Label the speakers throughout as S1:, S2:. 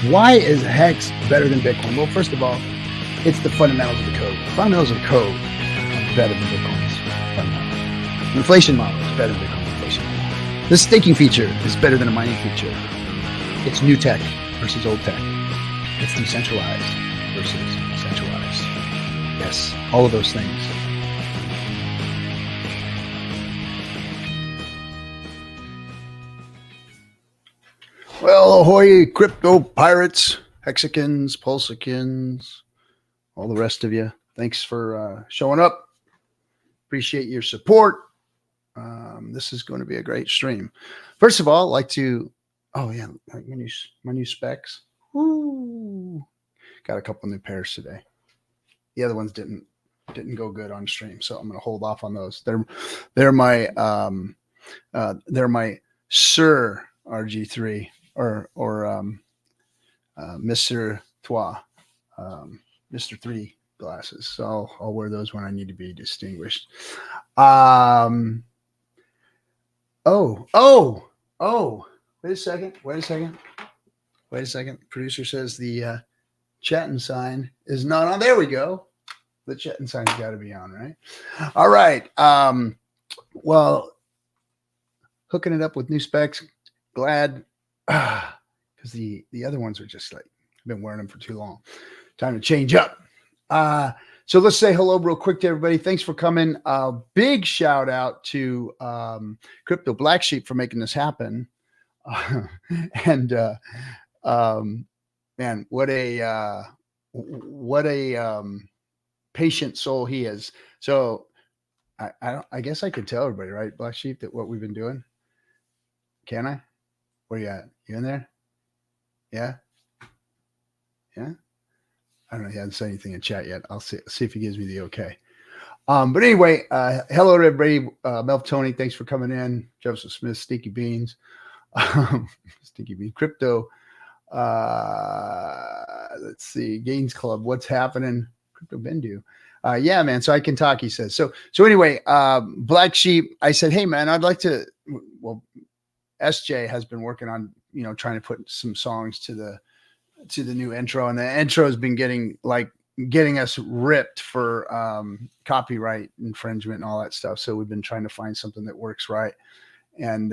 S1: Why is Hex better than Bitcoin? Well, first of all, it's the fundamentals of the code. The fundamentals of the code are better than Bitcoin's fundamentals. The inflation model is better than Bitcoin's inflation model. The staking feature is better than a mining feature. It's new tech versus old tech. It's decentralized versus centralized. Yes, all of those things. Well, ahoy, crypto pirates, hexicans, pulsicans, all the rest of you. Thanks for showing up. Appreciate your support. This is going to be a great stream. First of all, I'd like to, my new specs. Woo. Got a couple new pairs today. The other ones didn't go good on stream, so I'm going to hold off on those. They're my Sir RG3 or Mr. Trois, Mr. 3 glasses. So I'll wear those when I need to be distinguished. Oh, wait a second. Producer says the Chattin sign is not on. There we go. The Chattin sign's got to be on, right? All right. Well, hooking it up with new specs. Glad, because the other ones are just like, I've been wearing them for too long. Time to change up. So let's say hello real quick to everybody. Thanks for coming. Big shout out to Crypto Black Sheep for making this happen. Man, what a patient soul he is. So I guess I could tell everybody, right, Black Sheep, that what we've been doing. Can I? Where you at? You in there? Yeah. I don't know. He hasn't said anything in chat yet. I'll see if he gives me the okay. But anyway, hello to everybody. Melv Tony, thanks for coming in. Joseph Smith, Stinky Beans, Stinky Bean Crypto. Let's see, Gains Club. What's happening? Crypto Bendu. Yeah, man. So I can talk. He says. So anyway, Black Sheep. I said, hey, man, I'd like to. Well, SJ has been working on trying to put some songs to the new intro, and the intro has been getting us ripped for copyright infringement and all that stuff. So we've been trying to find something that works right. And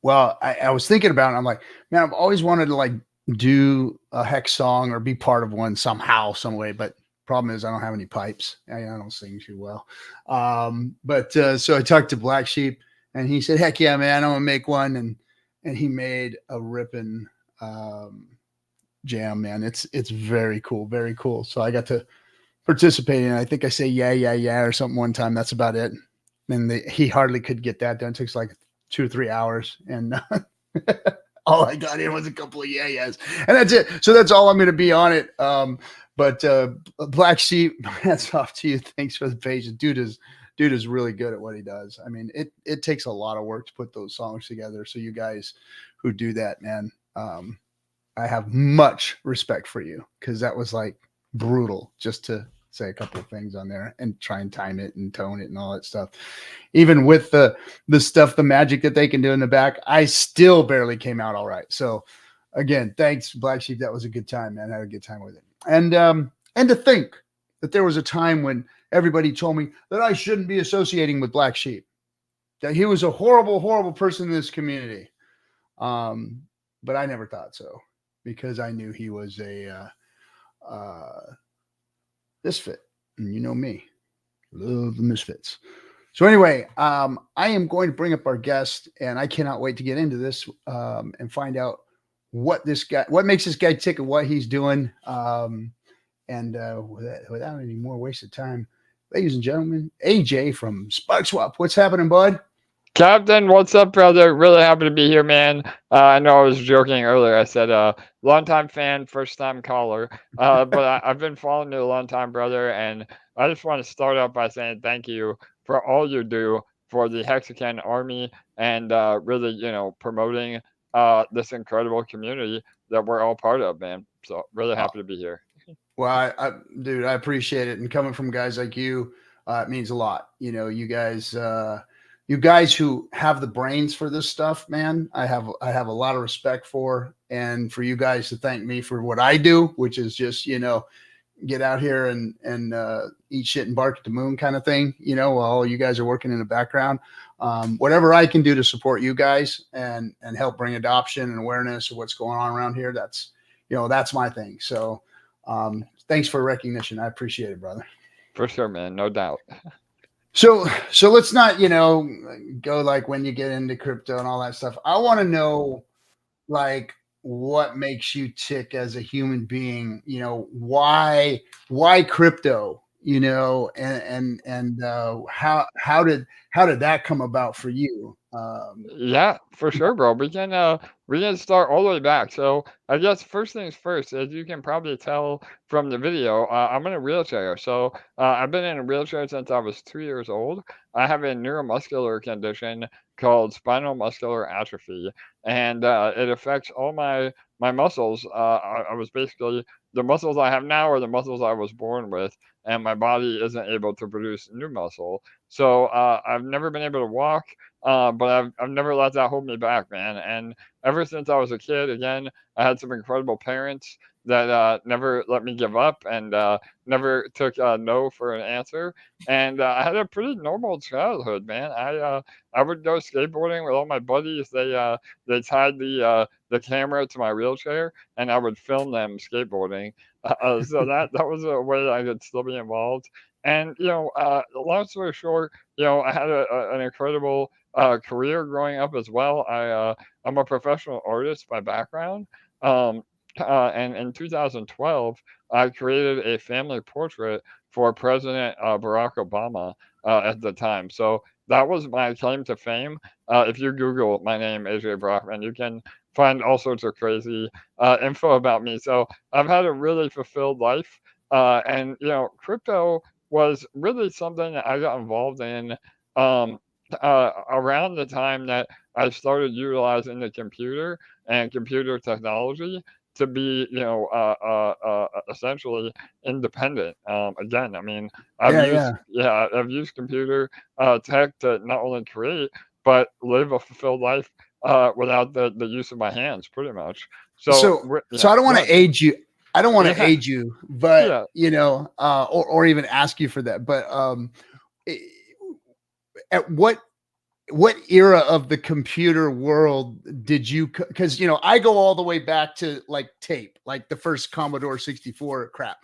S1: well, I was thinking about it. I'm like, man, I've always wanted to do a Hex song or be part of one somehow, some way. But problem is I don't have any pipes. I don't sing too well. So I talked to Black Sheep, and he said, heck yeah, man, I'm gonna make one. And he made a ripping jam, man. It's very cool, very cool. So I got to participate in it. I think I say yeah or something one time. That's about it. And he hardly could get that done. It takes like 2 or 3 hours, and all I got in was a couple of yeahs, and that's it. So that's all I'm going to be on it. But Black Sheep, hats off to you. Thanks for the patience. Dude is really good at what he does. I mean, it takes a lot of work to put those songs together. So you guys who do that, man, I have much respect for you, because that was like brutal just to say a couple of things on there and try and time it and tone it and all that stuff. Even with the stuff, the magic that they can do in the back, I still barely came out all right. So again, thanks, Black Sheep. That was a good time, man. I had a good time with it. And to think that there was a time when everybody told me that I shouldn't be associating with Black Sheep, that he was a horrible, horrible person in this community. But I never thought so, because I knew he was a misfit. And you know me, love the misfits. So anyway, I am going to bring up our guest, and I cannot wait to get into this and find out what makes this guy tick and what he's doing. And without any more waste of time, ladies and gentlemen, AJ from Spark Swap. What's happening, bud?
S2: Captain, what's up, brother? Really happy to be here, man. I know I was joking earlier. I said long-time fan, first-time caller. But I've been following you a long time, brother, and I just want to start out by saying thank you for all you do for the Hexagon Army, and really, promoting this incredible community that we're all part of, man. So really happy to be here.
S1: Well, dude, I appreciate it. And coming from guys like you, it means a lot. You guys who have the brains for this stuff, man, I have a lot of respect for. and for you guys to thank me for what I do, which is just, get out here and eat shit and bark at the moon kind of thing, while you guys are working in the background. Whatever I can do to support you guys and help bring adoption and awareness of what's going on around here, that's my thing. So thanks for recognition. I appreciate it, brother.
S2: For sure, man. No doubt.
S1: So let's not, go like when you get into crypto and all that stuff. I want to know, like, what makes you tick as a human being, why crypto, and how did that come about for you?
S2: Yeah, for sure, bro. We can start all the way back. So I guess first things first, as you can probably tell from the video, I'm in a wheelchair. So I've been in a wheelchair since I was 2 years old. I have a neuromuscular condition called spinal muscular atrophy, and it affects all my muscles. I was basically the muscles I have now are the muscles I was born with, and my body isn't able to produce new muscle. So I've never been able to walk. But I've never let that hold me back, man. And ever since I was a kid, again, I had some incredible parents that never let me give up and never took no for an answer. And I had a pretty normal childhood, man. I would go skateboarding with all my buddies. They tied the camera to my wheelchair, and I would film them skateboarding. So that was a way I could still be involved. And long story short, I had an incredible career growing up as well. I'm a professional artist by background. Um, and in 2012, I created a family portrait for President Barack Obama at the time. So that was my claim to fame. If you Google my name, AJ Brockman, you can find all sorts of crazy info about me. So I've had a really fulfilled life. And crypto was really something that I got involved in um, around the time that I started utilizing the computer and computer technology to be, essentially independent. Again, I mean,
S1: Yeah, yeah.
S2: I've used computer tech to not only create but live a fulfilled life without the use of my hands, pretty much. So,
S1: So I don't want
S2: yeah,
S1: to age you. I don't want to
S2: yeah,
S1: age you, but
S2: yeah,
S1: or even ask you for that. But i- at what era of the computer world did you, because I go all the way back to like tape, like the first Commodore 64 crap.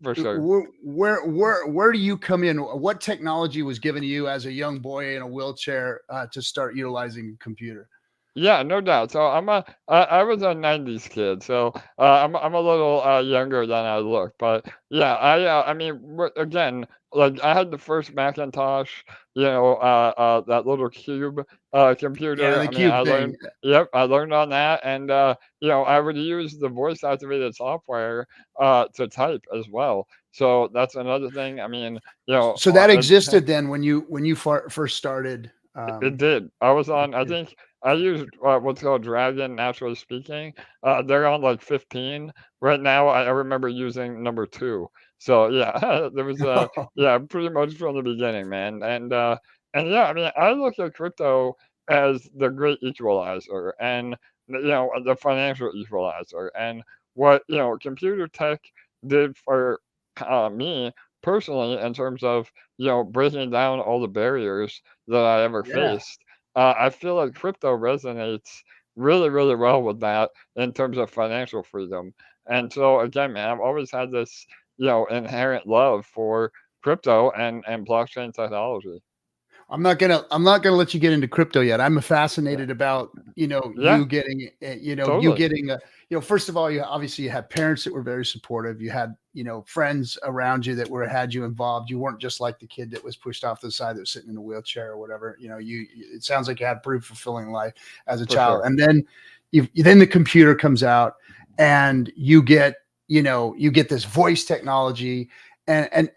S2: for sure.
S1: Where do you come in? What technology was given to you as a young boy in a wheelchair to start utilizing a computer?
S2: Yeah, no doubt. So I was a '90s kid, so I'm a little younger than I look, but yeah, I mean, again, like I had the first Macintosh, that little cube
S1: Yeah,
S2: computer.
S1: the
S2: I mean,
S1: cube thing.
S2: yep, I learned on that, and I would use the voice activated software to type as well. So that's another thing. I mean,
S1: So that existed then when you first started.
S2: it did. I was on, I
S1: Okay.
S2: think I used what's called Dragon, naturally speaking. They're on like 15 right now. I remember using number two. So yeah, there was yeah, pretty much from the beginning, man. And yeah, I mean, I look at crypto as the great equalizer and the financial equalizer and what computer tech did for me personally in terms of breaking down all the barriers that I ever
S1: Yeah.
S2: faced. I feel like crypto resonates really, really well with that in terms of financial freedom. And so again, man, I've always had this, inherent love for crypto and blockchain technology.
S1: I'm not gonna let you get into crypto yet. I'm
S2: Yeah,
S1: fascinated about
S2: yeah,
S1: you
S2: totally,
S1: getting a first of all, you obviously you had parents that were very supportive. You had friends around you that had you involved. You weren't just like the kid that was pushed off the side that was sitting in a wheelchair or whatever. It sounds like you had a pretty fulfilling life as a
S2: for
S1: child.
S2: sure.
S1: And then then the computer comes out and you get this voice technology and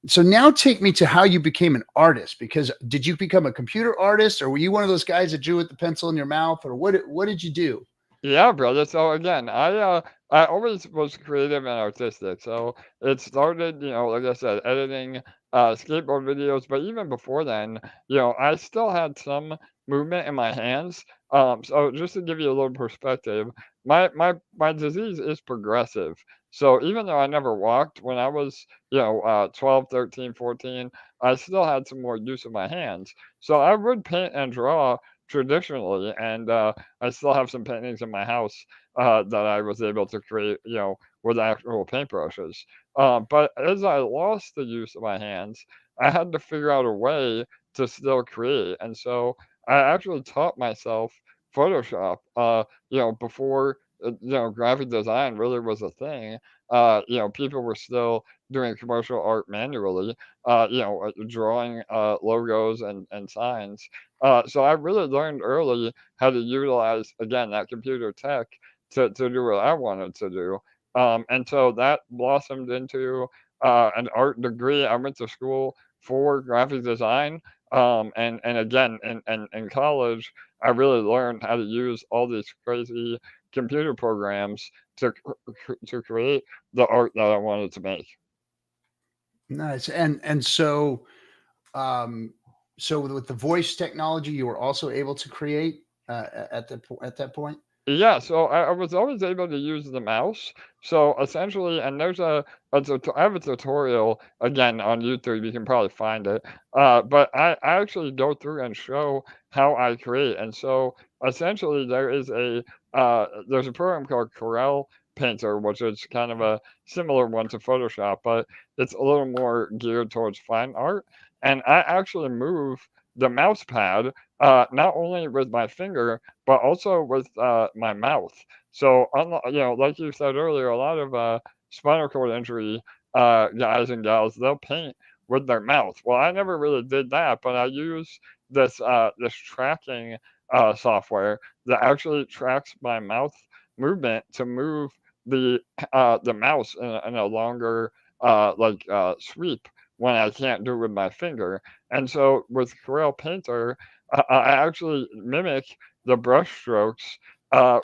S1: so now take me to how you became an artist, because did you become a computer artist, or were you one of those guys that drew with the pencil in your mouth, or what did you do?
S2: Yeah, brother. So again, I always was creative and artistic. So it started, like I said, editing skateboard videos. But even before then, I still had some movement in my hands. So just to give you a little perspective, my disease is progressive. So even though I never walked when I was, 12, 13, 14, I still had some more use of my hands. So I would paint and draw traditionally, and I still have some paintings in my house that I was able to create, with actual paintbrushes. But as I lost the use of my hands, I had to figure out a way to still create. And so I actually taught myself Photoshop, before, graphic design really was a thing. People were still doing commercial art manually, drawing logos and signs. So I really learned early how to utilize, again, that computer tech to do what I wanted to do. And so that blossomed into an art degree. I went to school for graphic design. And again, in college, I really learned how to use all these crazy computer programs to create the art that I wanted to make.
S1: Nice. And so so with the voice technology, you were also able to create at that point.
S2: Yeah, so I was always able to use the mouse. So essentially, and there's I have a tutorial again on YouTube. You can probably find it. But I actually go through and show how I create. And so essentially, there's a program called Corel Painter, which is kind of a similar one to Photoshop, but it's a little more geared towards fine art. And I actually move the mouse pad not only with my finger but also with my mouth. So, like you said earlier, a lot of spinal cord injury guys and gals, they'll paint with their mouth. Well, I never really did that, but I use this tracking software that actually tracks my mouth movement to move the mouse in a longer sweep when I can't do it with my finger. And so with Corel Painter, I actually mimic the brush strokes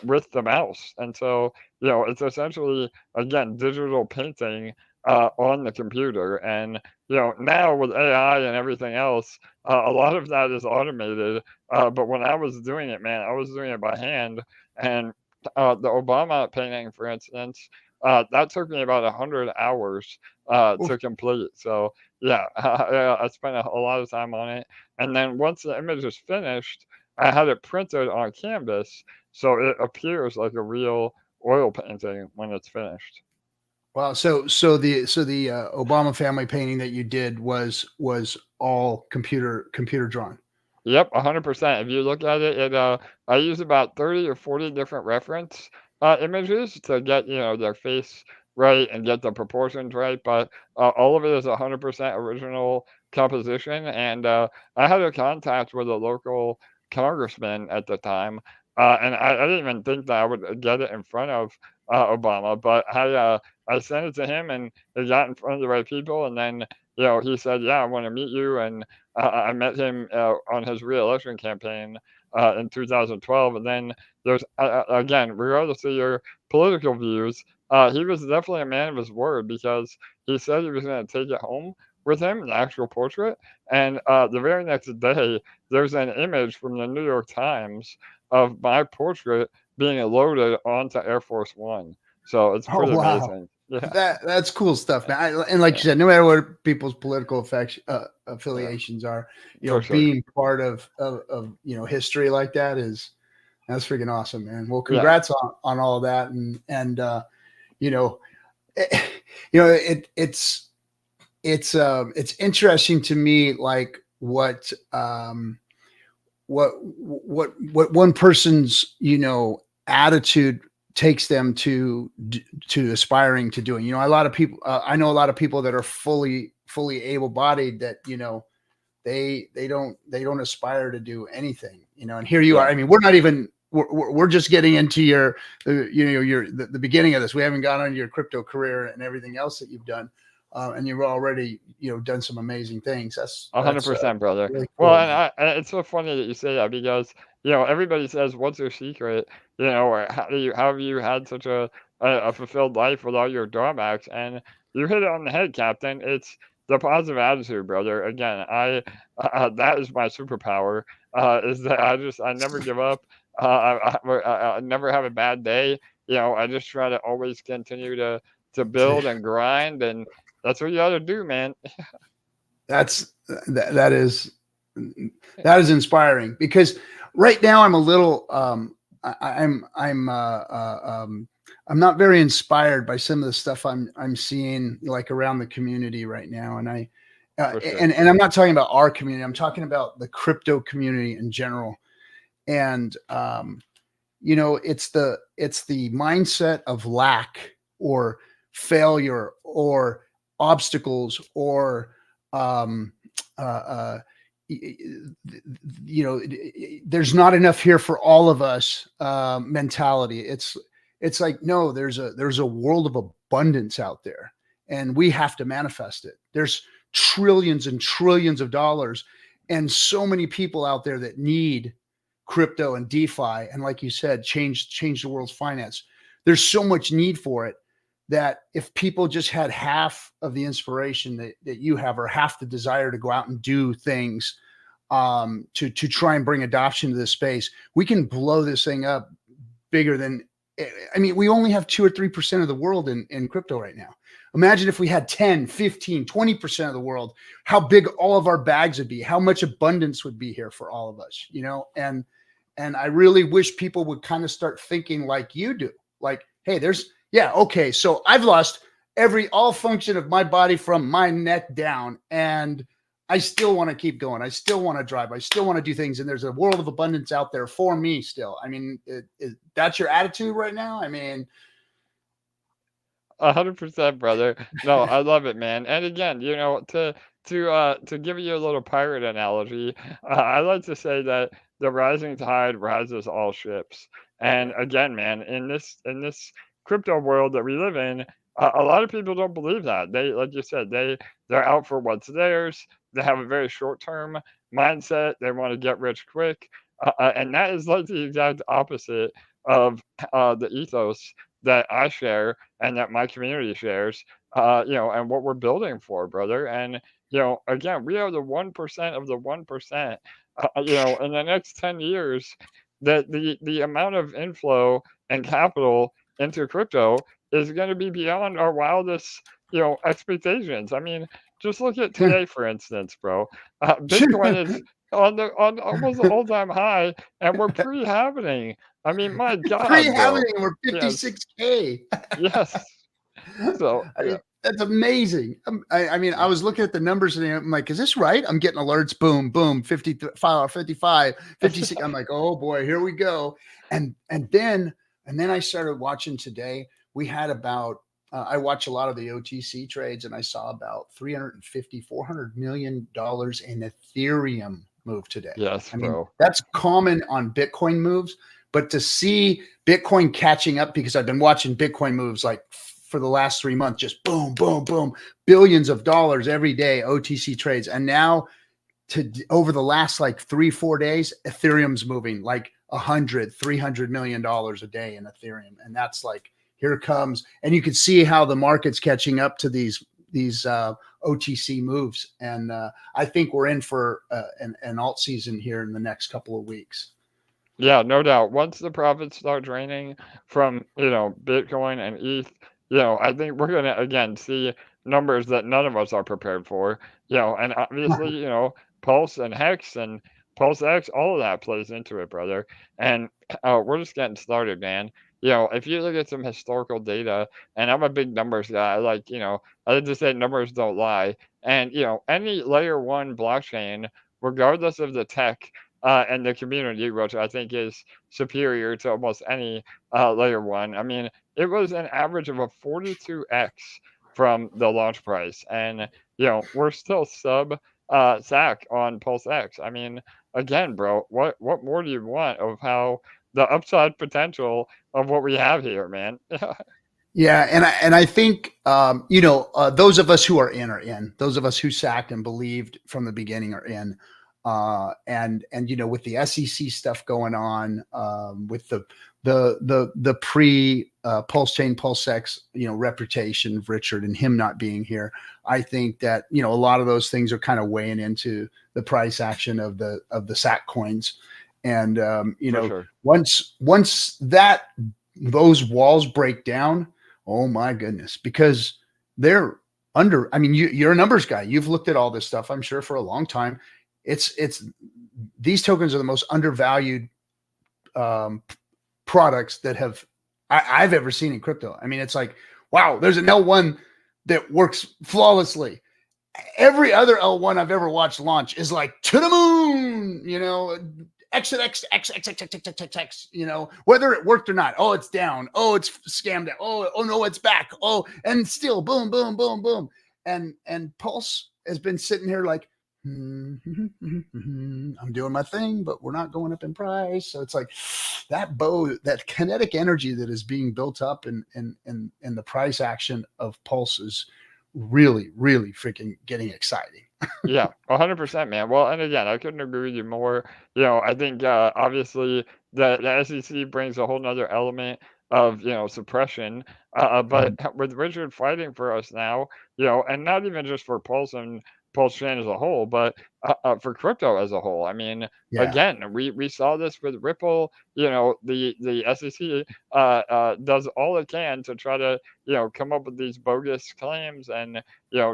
S2: with the mouse. And so, it's essentially, again, digital painting on the computer. And, now with AI and everything else, a lot of that is automated. But when I was doing it, man, I was doing it by hand. And the Obama painting, for instance, that took me about 100 hours to complete. So, yeah, I spent a lot of time on it. And then once the image is finished, I had it printed on canvas, so it appears like a real oil painting when it's finished.
S1: Wow. So the Obama family painting that you did was all computer drawn.
S2: Yep, 100%. If you look at it, I use about 30 or 40 different reference images to get, their face right and get the proportions right. But all of it is 100% original composition. And I had a contact with a local congressman at the time. And I didn't even think that I would get it in front of Obama, but I sent it to him and it got in front of the right people. And then, he said, "Yeah, I want to meet you." And I met him on his re-election campaign in 2012, and then there's again, regardless of your political views, he was definitely a man of his word because he said he was going to take it home with him, an actual portrait, and the very next day, there's an image from the New York Times of my portrait being loaded onto Air Force One. So it's
S1: Oh
S2: pretty
S1: wow.
S2: amazing. Yeah,
S1: That's cool stuff, man. And like
S2: yeah,
S1: you said, no matter what people's political
S2: yeah,
S1: affiliations are,
S2: for sure.
S1: being part of history like that is that's freaking awesome, man. Well,
S2: Yeah,
S1: congrats on all of that, and you know, it's interesting to me, like what one person's attitude takes them to aspiring to doing. A lot of people, I know a lot of people that are fully able-bodied that they don't aspire to do anything, and here you are.
S2: yeah,
S1: I mean, we're not even we're just getting into your the beginning of this. We haven't gone on your crypto career and everything else that you've done, and you've already done some amazing things. That's
S2: 100%, brother.
S1: really
S2: Well,
S1: cool,
S2: and
S1: man.
S2: it's so funny that you say that because everybody says, "What's your secret?" Or how have you had such a fulfilled life with all your drawbacks? And you hit it on the head, Captain. It's the positive attitude, brother. Again, that is my superpower. Is that I never give up. I never have a bad day. I just try to always continue to build and grind, and that's what you got to do, man.
S1: That's that is inspiring, because right now I'm a little I'm not very inspired by some of the stuff I'm seeing, like, around the community right now. And
S2: For sure.
S1: and I'm not talking about our community. I'm talking about the crypto community in general. And it's the mindset of lack or failure or obstacles or um, uh, uh, there's not enough here for all of us mentality. It's like, no, there's a world of abundance out there, and we have to manifest it. There's trillions and trillions of dollars, and so many people out there that need crypto and DeFi, and, like you said, change the world's finance. There's so much need for it that if people just had half of the inspiration that you have, or half the desire to go out and do things to try and bring adoption to this space, we can blow this thing up bigger than. I mean, we only have 2 or 3% of the world in crypto right now. Imagine if we had 10, 15, 20% of the world, how big all of our bags would be, how much abundance would be here for all of us, and I really wish people would kind of start thinking like you do. Like, hey, okay, so I've lost all function of my body from my neck down, and I still want to keep going. I still want to drive. I still want to do things. And there's a world of abundance out there for me still. I mean, that's your attitude right now? I mean,
S2: 100%, brother. No, I love it, man. And again, to give you a little pirate analogy, I like to say that the rising tide rises all ships. And again, man, in this crypto world that we live in, a lot of people don't believe that. They, like you said, they're out for what's theirs. They have a very short term mindset. They want to get rich quick, and that is like the exact opposite of the ethos that I share and that my community shares, and what we're building for, brother. And, again, we are the 1% of the 1%. In the next 10 years, the amount of inflow and capital into crypto is going to be beyond our wildest, expectations. I mean, just look at today, for instance, bro. Bitcoin is on almost an all-time high, and we're pre-happening. I mean, my God, bro.
S1: pre-happening, we're
S2: Yes.
S1: 56K.
S2: Yes. So,
S1: I
S2: yeah.
S1: mean, that's amazing. I mean, I was looking at the numbers and I'm like, is this right? I'm getting alerts. Boom, boom, 55, 55, 56. I'm like, oh boy, here we go. And then I started watching today. We had about, I watch a lot of the OTC trades, and I saw about 350, $400 million in Ethereum move today.
S2: Yes,
S1: I mean,
S2: bro.
S1: that's common on Bitcoin moves, but to see Bitcoin catching up, because I've been watching Bitcoin moves like for the last 3 months, just boom, boom, boom, billions of dollars every day, OTC trades. And now over the last like 3-4 days, Ethereum's moving like $300 million a day in Ethereum. And that's like, here comes, and you can see how the market's catching up to these OTC moves. And I think we're in for an alt season here in the next couple of weeks.
S2: Yeah, no doubt. Once the profits start draining from, Bitcoin and ETH, I think we're gonna again see numbers that none of us are prepared for. And obviously, Pulse and Hex and Pulse X, all of that plays into it, brother. And we're just getting started, man. If you look at some historical data, and I'm a big numbers guy, I like to say numbers don't lie. And any layer one blockchain, regardless of the tech and the community, which I think is superior to almost any layer one. I mean, it was an average of a 42x from the launch price, and we're still sub SAC on Pulse X. I mean, again, bro, what more do you want of how the upside potential of what we have here, man?
S1: Yeah, and I think those of us who are in. Those of us who sacked and believed from the beginning are in. And with the SEC stuff going on, with the pre PulseChain PulseX reputation of Richard and him not being here, I think that a lot of those things are kind of weighing into the price action of the SAC coins. And
S2: For sure.
S1: once those walls break down, oh my goodness, because they're under. I mean, you're a numbers guy. You've looked at all this stuff, I'm sure, for a long time. It's these tokens are the most undervalued um, products that I've ever seen in crypto. I mean, it's like, wow, there's an L1 that works flawlessly. Every other L1 I've ever watched launch is like to the moon, exit X, X, X, X, X, X, X, X, X, whether it worked or not. Oh, it's down. Oh, it's scammed out. Oh no, it's back. Oh, and still boom, boom, boom, boom. And Pulse has been sitting here like, I'm doing my thing, but we're not going up in price. So it's like that kinetic energy that is being built up in the price action of Pulse is really, really freaking getting exciting.
S2: Yeah, 100%, man. Well, and again, I couldn't agree with you more. I think obviously the SEC brings a whole nother element of suppression. But
S1: Mhm.
S2: with Richard fighting for us now, and not even just for Pulse and Pulse Chain as a whole, but for crypto as a whole. I mean,
S1: Yeah.
S2: again, we saw this with Ripple. The SEC does all it can to try to come up with these bogus claims and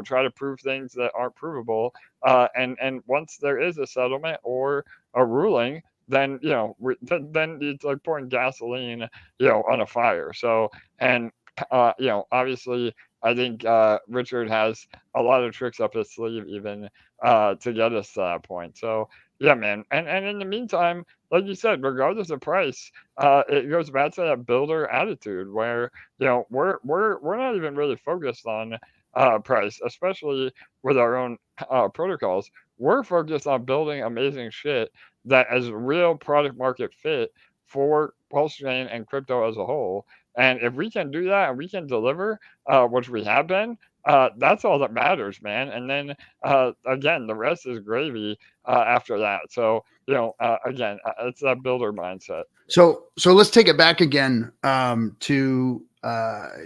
S2: try to prove things that aren't provable. And once there is a settlement or a ruling, then then it's like pouring gasoline on a fire. So and obviously I think Richard has a lot of tricks up his sleeve even to get us to that point. So yeah, man. And in the meantime, like you said, regardless of price, it goes back to that builder attitude where we're not even really focused on price, especially with our own protocols. We're focused on building amazing shit that is real product market fit for PulseChain and crypto as a whole. And if we can do that and we can deliver, which we have been, that's all that matters, man. And then again, the rest is gravy after that. So again, it's that builder mindset.
S1: So let's take it back again to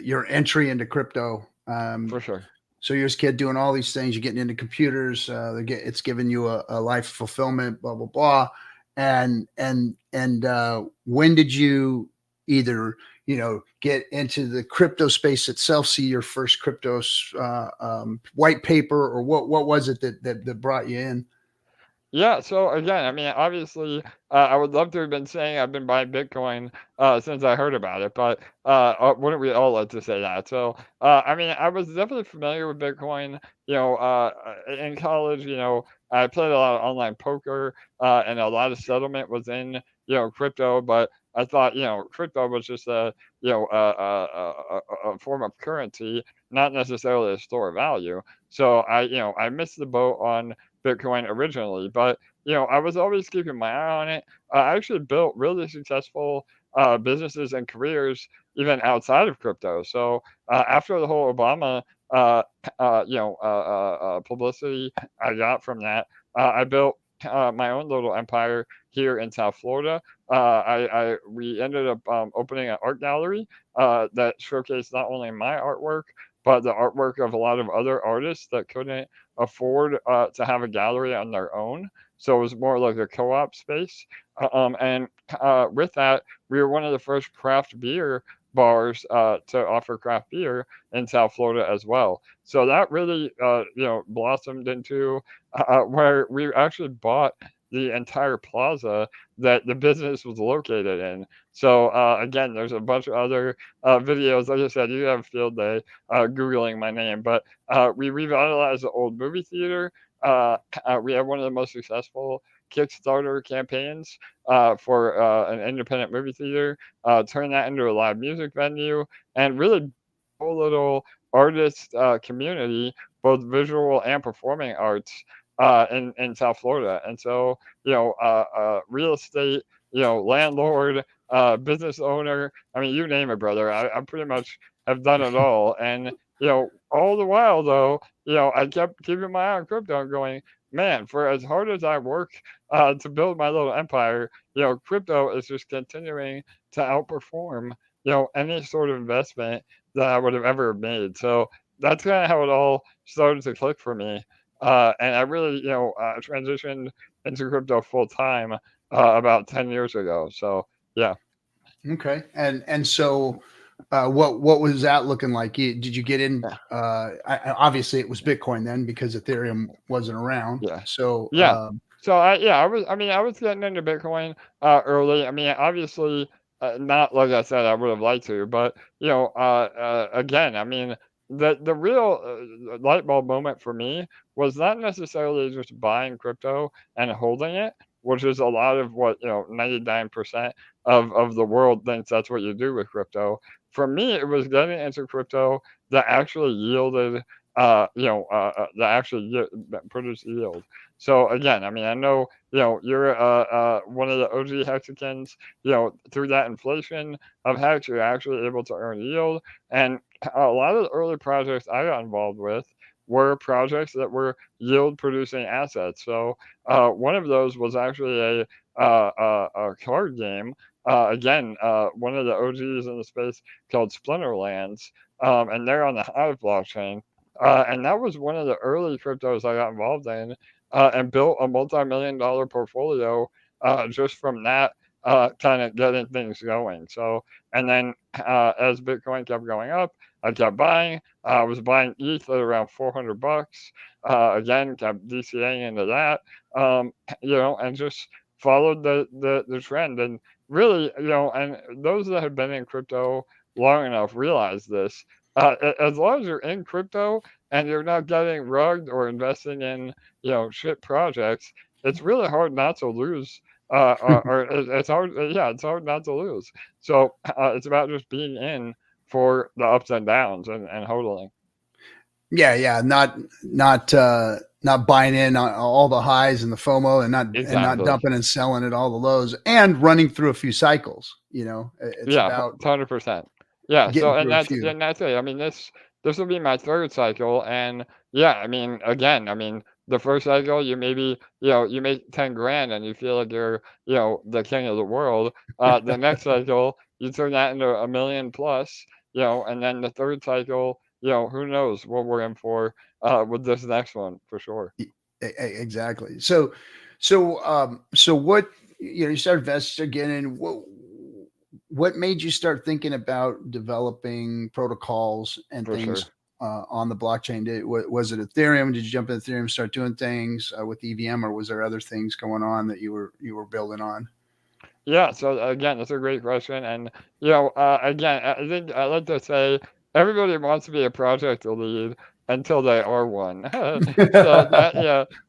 S1: your entry into crypto.
S2: For sure.
S1: So you're this kid doing all these things. You're getting into computers. It's giving you a life fulfillment. Blah blah blah. And when did you either get into the crypto space itself? See your first crypto white paper, or what was it that brought you in?
S2: Yeah, so again, I mean, obviously, I would love to have been saying I've been buying Bitcoin since I heard about it, but wouldn't we all like to say that? So, I mean, I was definitely familiar with Bitcoin. In college, I played a lot of online poker, and a lot of settlement was in crypto, but I thought crypto was just a form of currency, not necessarily a store of value. So I missed the boat on Bitcoin originally, but I was always keeping my eye on it. I actually built really successful businesses and careers even outside of crypto. So after the whole Obama, publicity I got from that, I built my own little empire here in South Florida. We ended up opening an art gallery that showcased not only my artwork but the artwork of a lot of other artists that couldn't afford to have a gallery on their own. So it was more like a co-op space. And with that, we were one of the first craft beer bars to offer craft beer in South Florida as well. So that really, blossomed into where we actually bought the entire plaza that the business was located in. So again, there's a bunch of other videos. Like I said, you have a field day googling my name, but we revitalized the old movie theater. We have one of the most successful Kickstarter campaigns for an independent movie theater. Turn that into a live music venue and really whole little artist community, both visual and performing arts in South Florida. And so, real estate, landlord, business owner. I mean, you name it, brother. I pretty much have done it all. And all the while though, I kept keeping my eye on crypto and going, man, for as hard as I work to build my little empire, crypto is just continuing to outperform, any sort of investment that I would have ever made. So that's kind of how it all started to click for me. And I really, transitioned into crypto full time about 10 years ago. So yeah,
S1: Okay. And so what was that looking like? Did you get in?
S2: yeah,
S1: Obviously, it was Bitcoin then because Ethereum wasn't around.
S2: yeah.
S1: So
S2: Yeah. So I was getting into Bitcoin early. I mean, obviously, not like I said I would have liked to, but again, I mean, the real light bulb moment for me was not necessarily just buying crypto and holding it, which is a lot of what 99% of the world thinks that's what you do with crypto. For me, it was getting into crypto that actually yielded, that actually produced yield. So again, I mean, I know you're one of the OG hexagons. Through that inflation of hex, you're actually able to earn yield. And a lot of the early projects I got involved with were projects that were yield producing assets. So one of those was actually a card game. Again, one of the OGs in the space called Splinterlands, and they're on the Hive blockchain. And that was one of the early cryptos I got involved in, and built a multi-million dollar portfolio just from that kind of getting things going. So, and then as Bitcoin kept going up, I kept buying. I was buying ETH at around $400. Again, kept DCAing into that, and just followed the trend. And really, and those that have been in crypto long enough realize this. As long as you're in crypto and you're not getting rugged or investing in shit projects, it's really hard not to lose. It's hard, yeah, it's hard not to lose. So it's about just being in for the ups and downs and hodling.
S1: yeah, not buying in on all the highs and the FOMO, and not
S2: Exactly.
S1: dumping and selling at all the lows, and running through a few cycles. It's
S2: Yeah,
S1: about
S2: 100%. Yeah, so
S1: getting through a few.
S2: and that's it. I mean, this will be my third cycle, and yeah, I mean, again, I mean, the first cycle you maybe you make 10 grand and you feel like you're the king of the world. The next cycle you turn that into a million plus, and then the third cycle, who knows what we're in for with this next one for sure.
S1: Exactly. So what, you started investigating. What made you start thinking about developing protocols and
S2: For sure.
S1: things on the blockchain? Was it Ethereum? Did you jump in Ethereum, start doing things with EVM, or was there other things going on that you were building on?
S2: Yeah, so again, that's a great question. And, again, I think I like to say everybody wants to be a project lead until they are one. So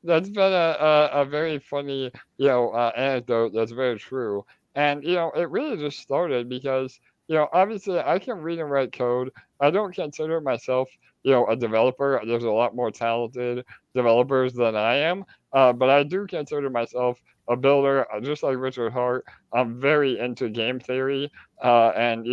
S2: that's been a very funny, anecdote that's very true. And, it really just started because, obviously I can read and write code. I don't consider myself, a developer. There's a lot more talented developers than I am. But I do consider myself a builder, just like Richard Hart. I'm very into game theory and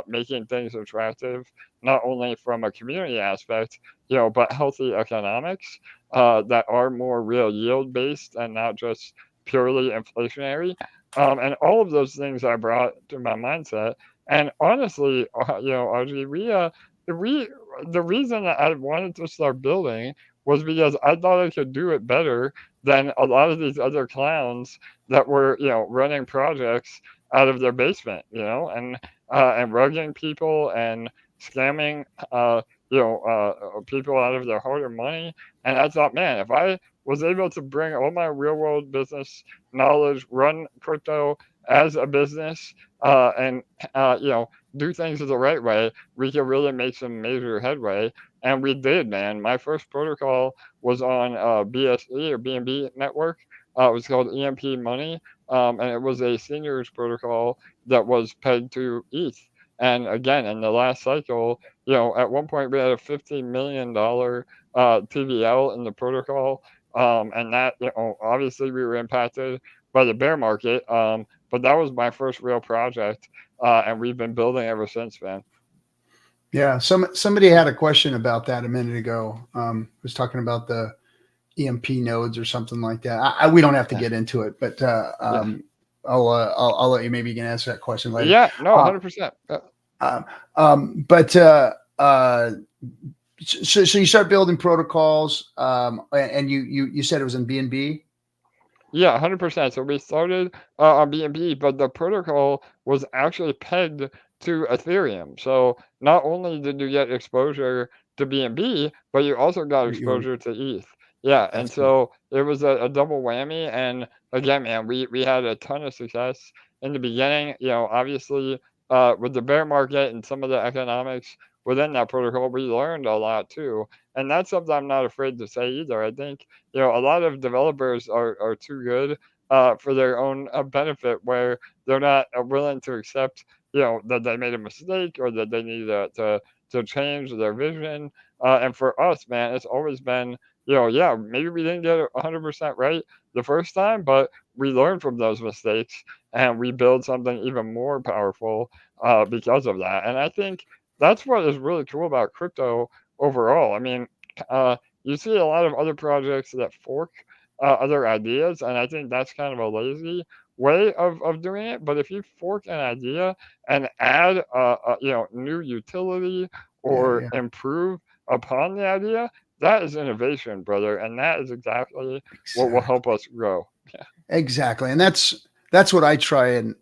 S2: making things attractive, not only from a community aspect, but healthy economics that are more real yield based and not just purely inflationary. And all of those things I brought to my mindset. And honestly, RG, we the reason that I wanted to start building was because I thought I could do it better than a lot of these other clowns that were running projects out of their basement, and rugging people and scamming people out of their hard-earned money. And I thought, man, if I was able to bring all my real-world business knowledge, run crypto as a business, and do things the right way, we could really make some major headway. And we did, man. My first protocol was on BSE or BNB network. It was called EMP Money, and it was a seniors protocol that was pegged to ETH. And again, in the last cycle, at one point we had a $15 million TVL in the protocol, and that obviously we were impacted by the bear market. But that was my first real project, and we've been building ever since, man.
S1: Yeah, somebody had a question about that a minute ago. Was talking about the EMP nodes or something like that. We don't have to
S2: Yeah,
S1: get into it, but
S2: yeah,
S1: I'll let you, maybe you can answer that question later.
S2: yeah. No,
S1: Uh,
S2: 100%.
S1: but So you start building protocols, and you said it was in BNB.
S2: Yeah, 100%. So we started on BNB, but the protocol was actually pegged to Ethereum. So not only did you get exposure to BNB, but you also got
S1: You
S2: exposure to ETH. Yeah, and
S1: That's cool.
S2: so it was a double whammy. And again, man, we had a ton of success in the beginning. Obviously, with the bear market and some of the economics within that protocol, we learned a lot too. And that's something I'm not afraid to say either. I think a lot of developers are too good for their own benefit, where they're not willing to accept, that they made a mistake or that they need to change their vision. And for us, man, it's always been, yeah, maybe we didn't get it 100% right the first time, but we learn from those mistakes and we build something even more powerful because of that. And I think that's what is really cool about crypto overall. I mean, uh, you see a lot of other projects that fork other ideas, and I think that's kind of a lazy way of doing it. But if you fork an idea and add new utility
S1: Yeah,
S2: or
S1: yeah,
S2: improve upon the idea, that is innovation, brother, and that is exactly what will
S1: exactly.
S2: help us grow.
S1: Exactly. And that's what I try and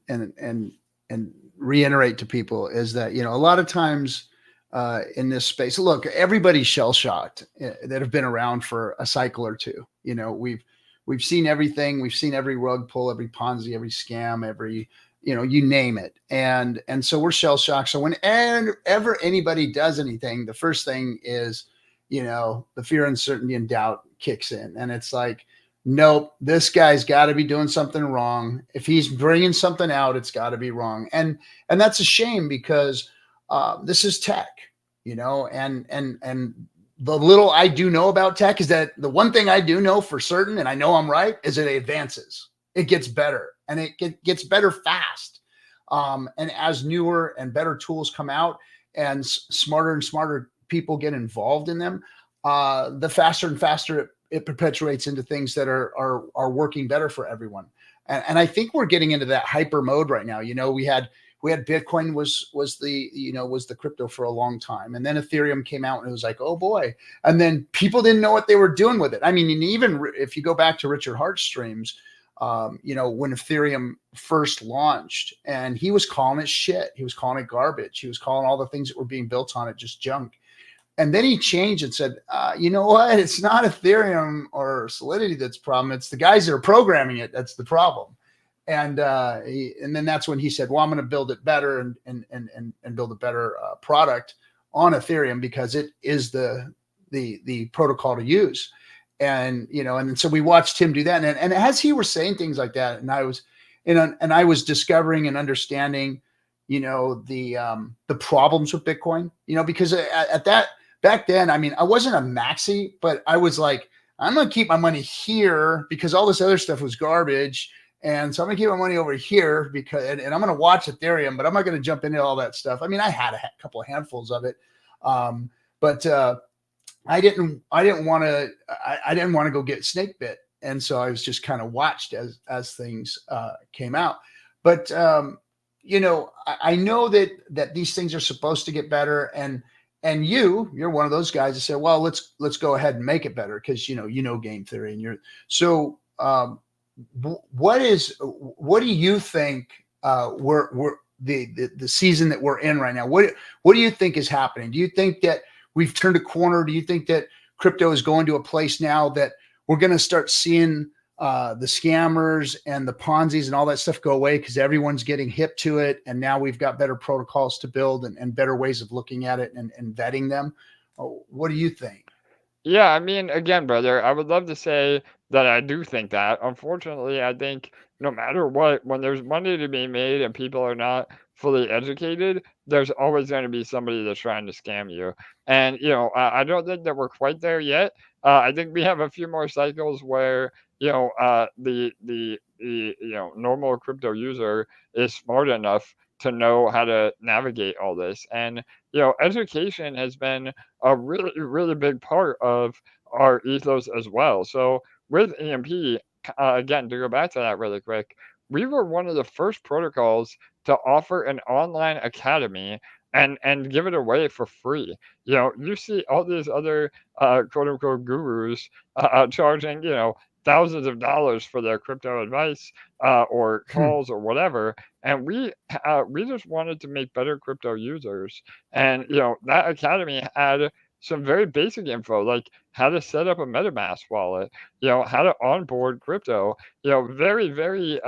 S1: reiterate to people is that, a lot of times in this space, look, everybody's shell shocked that have been around for a cycle or two. We've seen everything. We've seen every rug pull, every Ponzi, every scam, every, you name it. And so we're shell shocked. So whenever anybody does anything, the first thing is, the fear, uncertainty, and doubt kicks in. And it's like, nope, this guy's got to be doing something wrong. If he's bringing something out, it's got to be wrong. And that's a shame because this is tech, and the little I do know about tech is that the one thing I do know for certain, and I know I'm right, is it advances. It gets better, and it gets better fast. And as newer and better tools come out, and smarter and smarter people get involved in them, the faster and faster it perpetuates into things that are working better for everyone. And I think we're getting into that hyper mode right now. We had Bitcoin was the crypto for a long time, and then Ethereum came out and it was like, oh boy. And then people didn't know what they were doing with it. I mean, and even if you go back to Richard Hart's streams, when Ethereum first launched, and he was calling it shit, he was calling it garbage, he was calling all the things that were being built on it just junk. And then he changed and said, you know what? It's not Ethereum or Solidity that's the problem. It's the guys that are programming it that's the problem. And then that's when he said, well, I'm going to build it better and build a better product on Ethereum because it is the protocol to use. And so we watched him do that. And as he was saying things like that, and I was discovering and understanding, the problems with Bitcoin, because at that back then, I mean, I wasn't a maxi, but I was like, I'm going to keep my money here because all this other stuff was garbage. And so I'm going to keep my money over here because, and I'm going to watch Ethereum, but I'm not going to jump into all that stuff. I mean, I had a couple of handfuls of it. But I didn't want to go get snake bit. And so I was just kind of watched as things came out. But, I know that these things are supposed to get better. And you're one of those guys that say, well, let's go ahead and make it better because game theory, and so. What do you think we're the season that we're in right now? What do you think is happening? Do you think that we've turned a corner? Do you think that crypto is going to a place now that we're going to start seeing the scammers and the Ponzi's and all that stuff go away because everyone's getting hip to it, and now we've got better protocols to build and better ways of looking at it and vetting them? What do you think?
S2: Yeah, I mean, again, brother, I would love to say that I do think that. Unfortunately, I think no matter what, when there's money to be made and people are not fully educated, there's always going to be somebody that's trying to scam you. And, I don't think that we're quite there yet. I think we have a few more cycles where, the normal crypto user is smart enough to know how to navigate all this. And, education has been a really, really big part of our ethos as well. So with EMP, again, to go back to that really quick, we were one of the first protocols to offer an online academy and give it away for free. You see all these other quote unquote gurus charging, thousands of dollars for their crypto advice or
S1: Hmm.
S2: calls or whatever. And we just wanted to make better crypto users. And that academy had some very basic info, like how to set up a MetaMask wallet, how to onboard crypto, very, very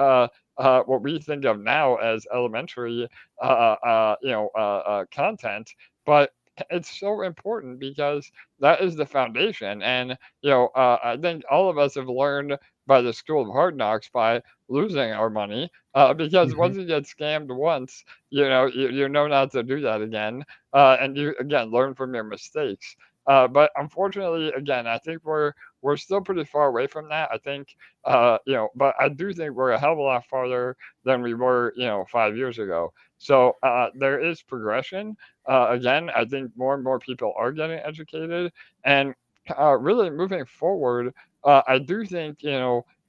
S2: what we think of now as elementary, content, but it's so important because that is the foundation. And I think all of us have learned by the school of hard knocks by losing our money, because
S1: Hmm.
S2: once you get scammed once, you know not to do that again, and you again learn from your mistakes. But unfortunately, again, I think we're still pretty far away from that. I think, but I do think we're a hell of a lot farther than we were, 5 years ago. So there is progression. Again, I think more and more people are getting educated, and really moving forward, I do think,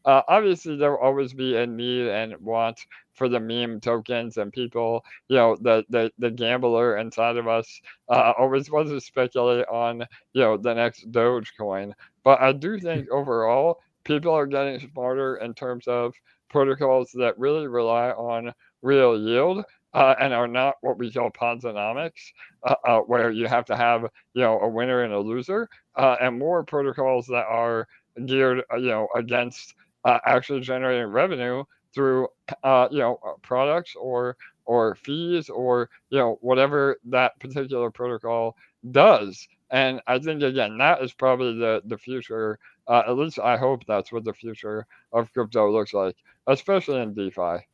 S2: obviously there will always be a need and want for the meme tokens, and people, the gambler inside of us always wants to speculate on, the next Dogecoin. But I do think overall, people are getting smarter in terms of protocols that really rely on real yield, and are not what we call Ponzonomics, where you have to have, a winner and a loser, and more protocols that are geared, against actually generating revenue through, products or fees, or whatever that particular protocol does. And I think again that is probably the future. At least I hope that's what the future of crypto looks like, especially in DeFi.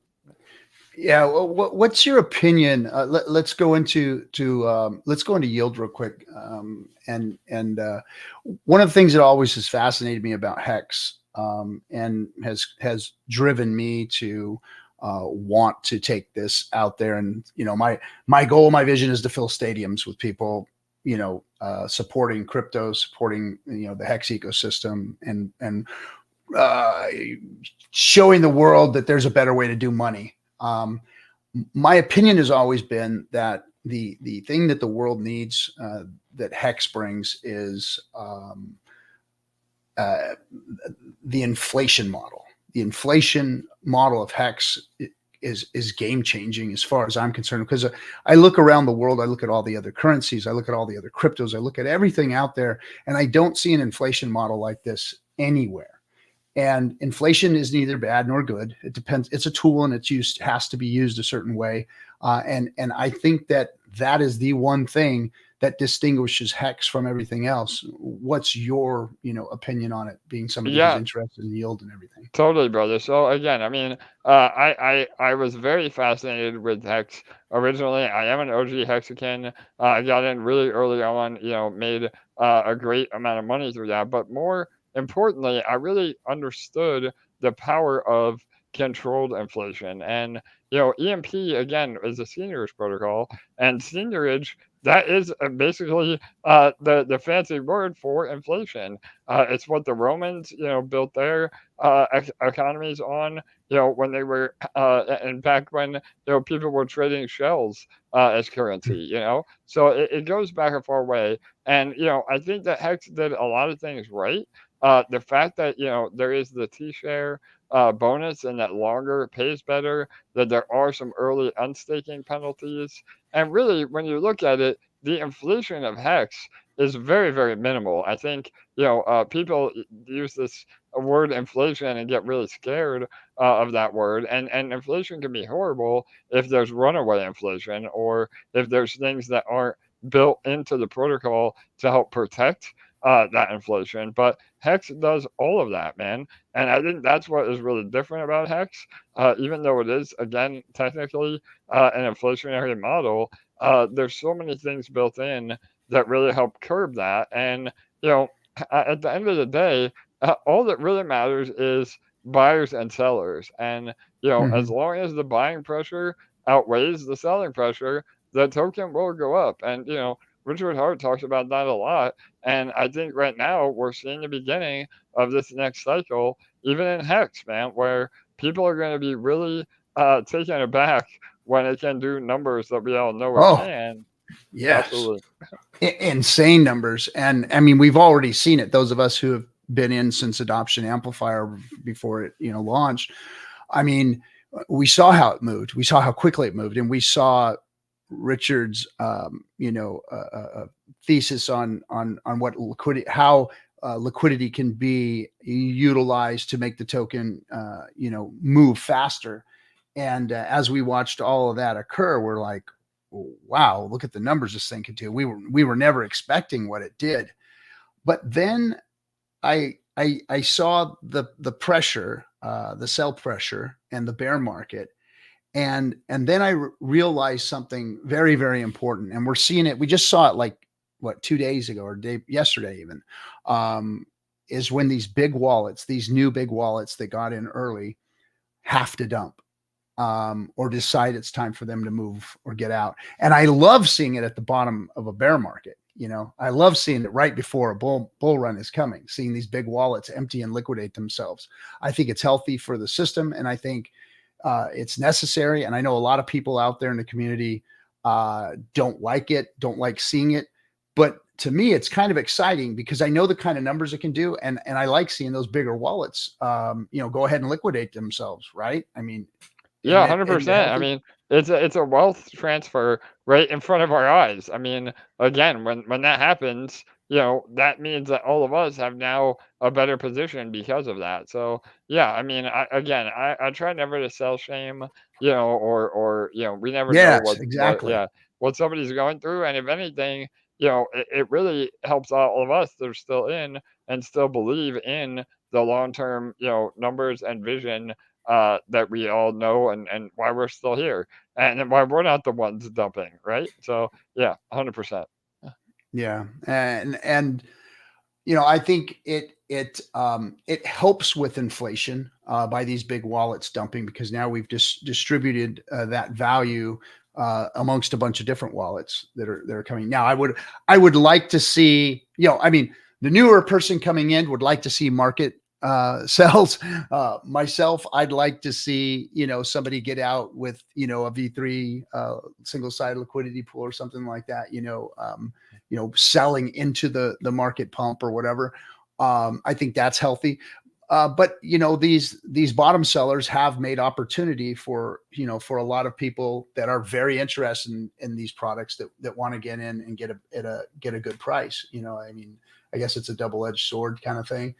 S1: Yeah. Well, what's your opinion? Let's go into let's go into yield real quick. And one of the things that always has fascinated me about Hex, and has driven me to want to take this out there. And my goal, my vision is to fill stadiums with people, supporting crypto, supporting the Hex ecosystem, and uh, showing the world that there's a better way to do money. My opinion has always been that the thing that the world needs, that Hex brings, is uh, the inflation model. The inflation model of Hex is game changing as far as I'm concerned, because I look around the world, I look at all the other currencies, I look at all the other cryptos, I look at everything out there, and I don't see an inflation model like this anywhere. And inflation is neither bad nor good. It depends. It's a tool, and it's used, has to be used a certain way. And I think that is the one thing that distinguishes Hex from everything else. What's your opinion on it? Being somebody who's
S2: Yeah,
S1: interested in yield and everything.
S2: totally, brother. So again, I mean, I was very fascinated with Hex originally. I am an OG Hexakin. I got in really early on. Made a great amount of money through that. But more importantly, I really understood the power of controlled inflation. And EMP again is a seniorage protocol, and seniorage, that is basically the fancy word for inflation. It's what the Romans, built their economies on, when they were, and back when, people were trading shells as currency, So it goes back a far way. And, I think that Hex did a lot of things right. The fact that, there is the T share bonus, and that longer pays better, that there are some early unstaking penalties. And really, when you look at it, the inflation of Hex is very, very minimal. I think, people use this word inflation and get really scared of that word. And inflation can be horrible if there's runaway inflation, or if there's things that aren't built into the protocol to help protect that inflation. But Hex does all of that, man. And I think that's what is really different about Hex. Even though it is, again, technically an inflationary model, there's so many things built in that really help curb that. And, you know, at the end of the day, all that really matters is buyers and sellers. And, as
S1: Hmm.
S2: long as the buying pressure outweighs the selling pressure, the token will go up. And, Richard Hart talks about that a lot. And I think right now we're seeing the beginning of this next cycle, even in Hex, man, where people are going to be really taken aback when it can do numbers that we all know it
S1: Oh,
S2: can.
S1: yes.
S2: Absolutely.
S1: Insane numbers. And I mean, we've already seen it. Those of us who have been in since adoption amplifier before it, launched. I mean, we saw how it moved. We saw how quickly it moved, and we saw Richard's, thesis on what liquidity, how liquidity can be utilized to make the token, move faster. And as we watched all of that occur, we're like, wow, look at the numbers this thing could do. We were never expecting what it did. But then I saw the pressure, the sell pressure and the bear market. And then I realized something very, very important. And we're seeing it. We just saw it like what, 2 days ago or yesterday even, is when these big wallets, these new big wallets that got in early have to dump, or decide it's time for them to move or get out. And I love seeing it at the bottom of a bear market. I love seeing it right before a bull run is coming, seeing these big wallets empty and liquidate themselves. I think it's healthy for the system, and I think it's necessary. And I know a lot of people out there in the community don't like it, don't like seeing it. But to me, it's kind of exciting because I know the kind of numbers it can do. And I like seeing those bigger wallets, go ahead and liquidate themselves. Right. I mean,
S2: Yeah,
S1: isn't it
S2: 100%. I
S1: healthy?
S2: mean, it's a wealth transfer right in front of our eyes. I mean, again, when that happens, that means that all of us have now a better position because of that. So yeah, I mean, I try never to sell shame, or we never know
S1: Yes, exactly.
S2: yeah, what somebody's going through, and if anything, it really helps all of us that are still in and still believe in the long term, numbers and vision that we all know, and why we're still here, and why we're not the ones dumping, right? So yeah, 100%.
S1: Yeah. And I think it helps with inflation by these big wallets dumping, because now we've just distributed that value amongst a bunch of different wallets that are coming. Now, I would like to see, I mean, the newer person coming in would like to see market sells. Myself, I'd like to see, somebody get out with, a V3 single side liquidity pool or something like that, selling into the market pump or whatever. I think that's healthy. But these bottom sellers have made opportunity for a lot of people that are very interested in these products that want to get in and get a good price. I mean, I guess it's a double-edged sword kind of thing.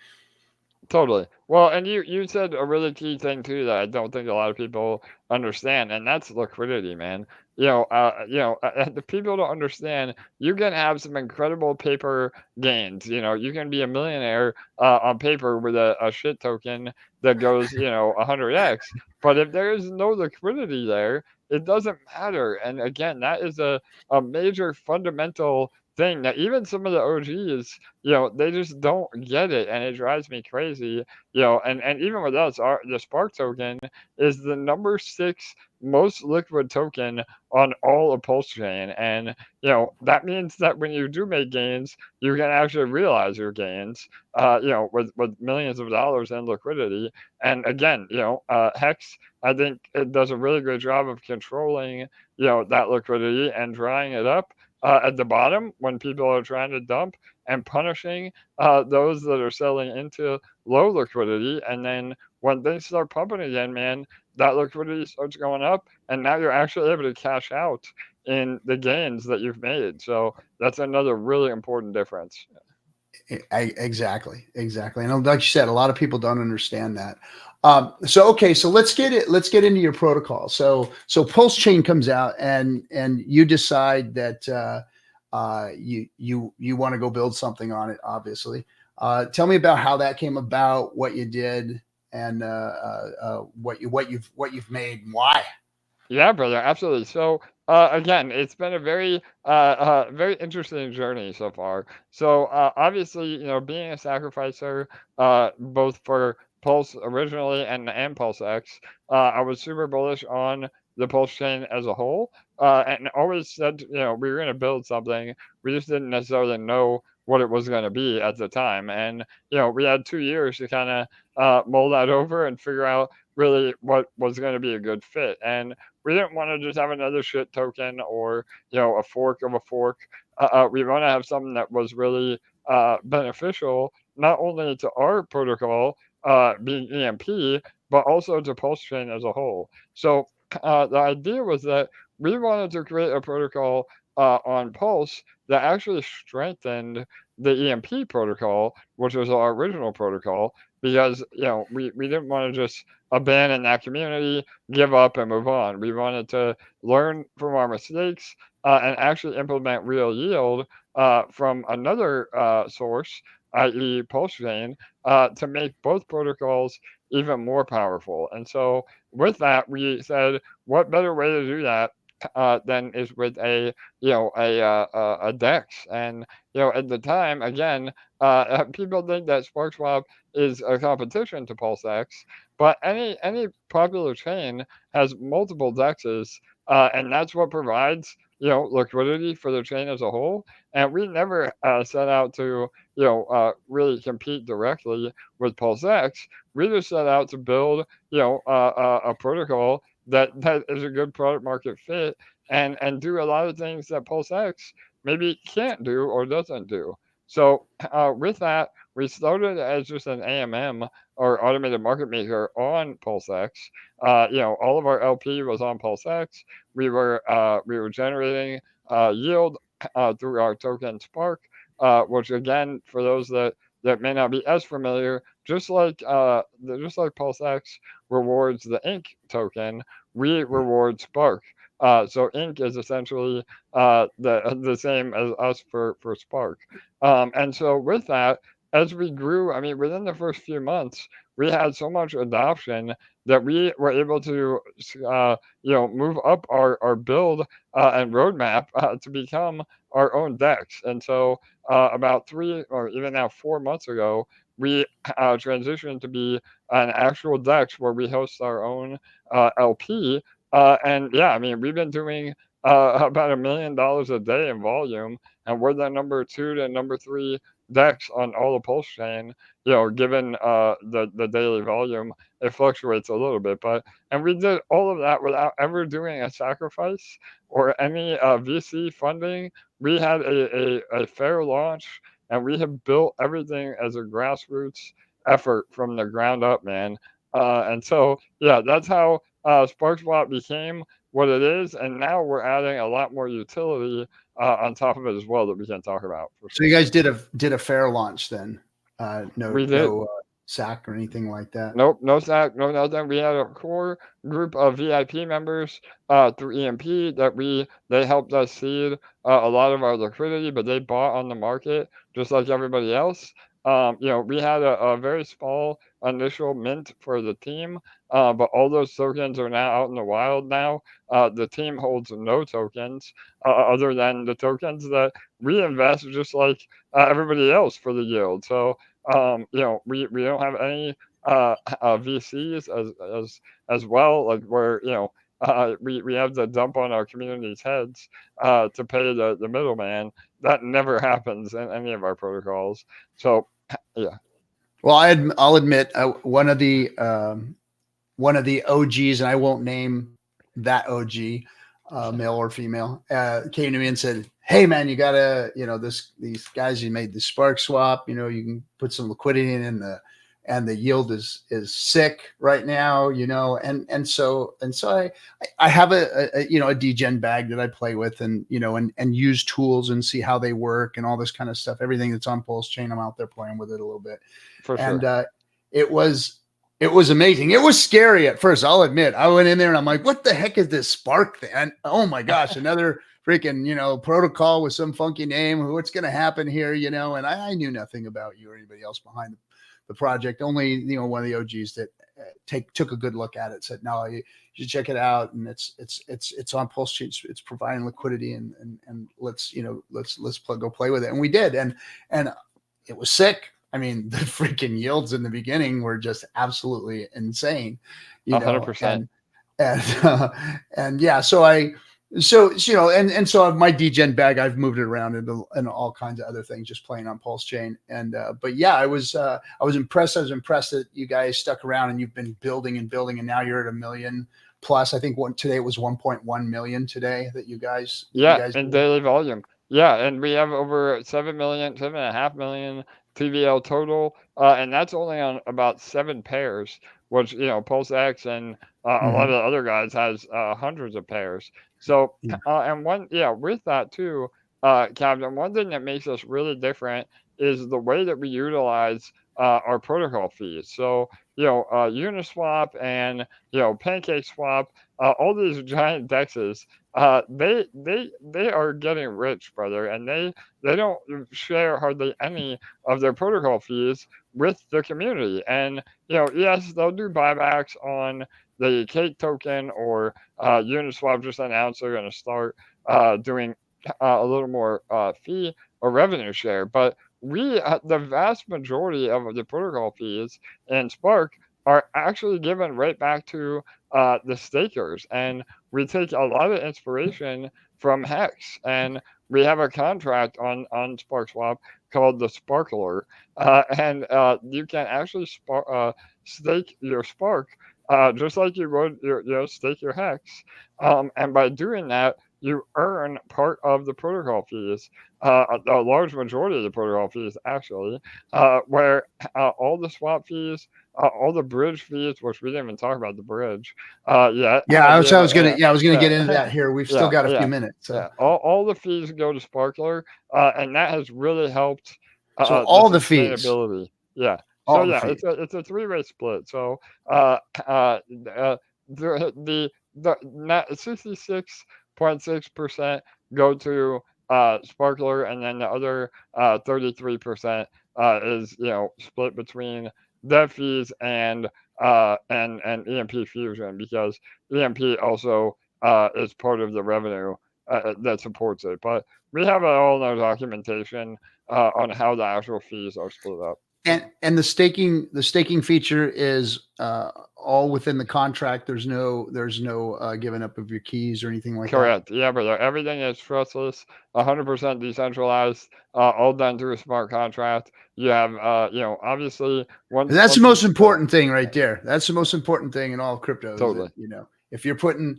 S2: Totally. Well, and you said a really key thing too that I don't think a lot of people understand, and that's liquidity, man. The people don't understand. You can have some incredible paper gains. You can be a millionaire on paper with a shit token that goes, 100x. But if there is no liquidity there, it doesn't matter. And again, that is a major fundamental thing that even some of the OGs, they just don't get it, and it drives me crazy. And even with us, the Spark token is the number 6 most liquid token on all of PulseChain, and that means that when you do make gains, you can actually realize your gains, with millions of dollars in liquidity. And again, Hex, I think it does a really good job of controlling, that liquidity and drying it up at the bottom when people are trying to dump, and punishing those that are selling into low liquidity. And then when things start pumping again, man, that liquidity starts going up, and now you're actually able to cash out in the gains that you've made. So that's another really important difference.
S1: Exactly. And like you said, a lot of people don't understand that. So okay, so let's get it. Let's get into your protocol. So Pulse Chain comes out, and you decide that you want to go build something on it. Obviously, tell me about how that came about, what you did, and what you've made, and why.
S2: Yeah, brother, absolutely. So, again, it's been a very interesting journey so far. So, obviously, being a sacrificer, both for Pulse originally and Pulse X, I was super bullish on the Pulse chain as a whole, and always said, we were going to build something. We just didn't necessarily know what it was going to be at the time, and we had 2 years to kind of mull that over and figure out really what was going to be a good fit. And we didn't want to just have another shit token or a fork of a fork. We want to have something that was really beneficial not only to our protocol being EMP, but also to PulseChain as a whole. So the idea was that we wanted to create a protocol on Pulse that actually strengthened the EMP protocol, which was our original protocol, because we didn't want to just abandon that community, give up, and move on. We wanted to learn from our mistakes and actually implement real yield from another source, i.e., PulseChain, to make both protocols even more powerful. And so, with that, we said, what better way to do that than is with a DEX? And at the time, again, people think that SparkSwap is a competition to PulseX, but any popular chain has multiple DEXs, and that's what provides liquidity for the chain as a whole. And we never set out to really compete directly with PulseX. We just set out to build a protocol that is a good product market fit and do a lot of things that PulseX maybe can't do or doesn't do. So with that, we started as just an AMM or automated market maker on PulseX. All of our LP was on PulseX. We were generating yield through our token Spark, which again, for those that may not be as familiar, just like PulseX rewards the Ink token, we reward Spark. So Ink is essentially the same as us for Spark. And so with that, as we grew, I mean, within the first few months, we had so much adoption that we were able to, move up our build and roadmap to become our own DEX. And so about 3 or even now 4 months ago, we transitioned to be an actual DEX where we host our own LP. And yeah, I mean, we've been doing about $1 million a day in volume, and we're the number 2 to number 3 DEX on all the Pulse chain. Given the daily volume, it fluctuates a little bit, and we did all of that without ever doing a sacrifice or any VC funding. We had a fair launch, and we have built everything as a grassroots effort from the ground up, man. And so, yeah, that's how SparkSwap became what it is, and now we're adding a lot more utility on top of it as well that we can talk about for
S1: So
S2: sure.
S1: you guys did a fair launch then?
S2: We did.
S1: No SAC or anything like that?
S2: Nope, no SAC, no nothing. We had a core group of VIP members through EMP they helped us seed a lot of our liquidity, but they bought on the market just like everybody else. We had a very small initial mint for the team, but all those tokens are now out in the wild now. The team holds no tokens other than the tokens that we invest just like everybody else for the yield. So we don't have any VCs as well, like where we have to dump on our community's heads to pay the middleman. That never happens in any of our protocols. So yeah.
S1: Well, I'll admit one of the OGs, and I won't name that OG, male or female, came to me and said, "Hey man, you gotta, these guys, you made the Spark swap, you can put some liquidity in, and the yield is sick right now, and so I have a degen bag that I play with, and and use tools and see how they work and all this kind of stuff. Everything that's on PulseChain, I'm out there playing with it a little bit,
S2: For
S1: and
S2: sure.
S1: it was amazing. It was scary at first, I'll admit. I went in there and I'm like, what the heck is this Spark thing? And oh my gosh, another freaking, protocol with some funky name. What's going to happen here, and I knew nothing about you or anybody else behind the project. Only, one of the OGs that took a good look at it, said, no, you should check it out. And it's on PulseChain. It's providing liquidity, and let's go play with it. And we did. And it was sick. I mean, the freaking yields in the beginning were just absolutely insane,
S2: 100%.
S1: and yeah, so I So and so my degen bag, I've moved it around and all kinds of other things, just playing on PulseChain. And but yeah, I was impressed. I was impressed that you guys stuck around and you've been building and building, and now you're at 1 million plus. I think today it was 1.1 million today that you guys
S2: Yeah, in
S1: did.
S2: daily volume. Yeah, and we have over 7 million, 7.5 million TVL total, and that's only on about 7 pairs, which, PulseX and a lot of
S1: Mhm.
S2: the other guys has hundreds of pairs. So,
S1: Yeah.
S2: with that too, Captain, one thing that makes us really different is the way that we utilize our protocol fees. So, Uniswap and, PancakeSwap, all these giant dexes, they are getting rich, brother, and they don't share hardly any of their protocol fees with the community. And yes, they'll do buybacks on the Cake token, or Uniswap just announced they're going to start doing a little more fee or revenue share. But the vast majority of the protocol fees in Spark are actually given right back to the stakers, and we take a lot of inspiration from Hex, and we have a contract on SparkSwap called the Sparkler, and you can actually stake your Spark, just like you would stake your Hex, and by doing that, you earn part of the protocol fees, a large majority of the protocol fees actually, where all the swap fees, all the bridge fees, which we didn't even talk about the bridge yet.
S1: Yeah,
S2: We have a,
S1: I was gonna get into
S2: yeah,
S1: that here. We've still
S2: yeah,
S1: got a few
S2: yeah,
S1: minutes. So
S2: yeah. All the fees go to Sparkler, and that has really helped the
S1: all the fees,
S2: sustainability. Yeah. So
S1: all the
S2: yeah,
S1: fees.
S2: it's a three-way split. So uh, the 66.6% go to Sparkler, and then the other 33% is split between dev fees and EMP Fusion, because EMP also is part of the revenue that supports it. But we have it all in our documentation on how the actual fees are split up.
S1: And the staking feature is all within the contract. There's no giving up of your keys or anything like that.
S2: Correct. Yeah, brother. Everything is trustless, 100% decentralized, all done through a smart contract. You have, obviously,
S1: And
S2: once
S1: that's the
S2: once
S1: most
S2: you
S1: important thing right there. That's the most important thing in all of crypto is that,
S2: totally.
S1: if you're going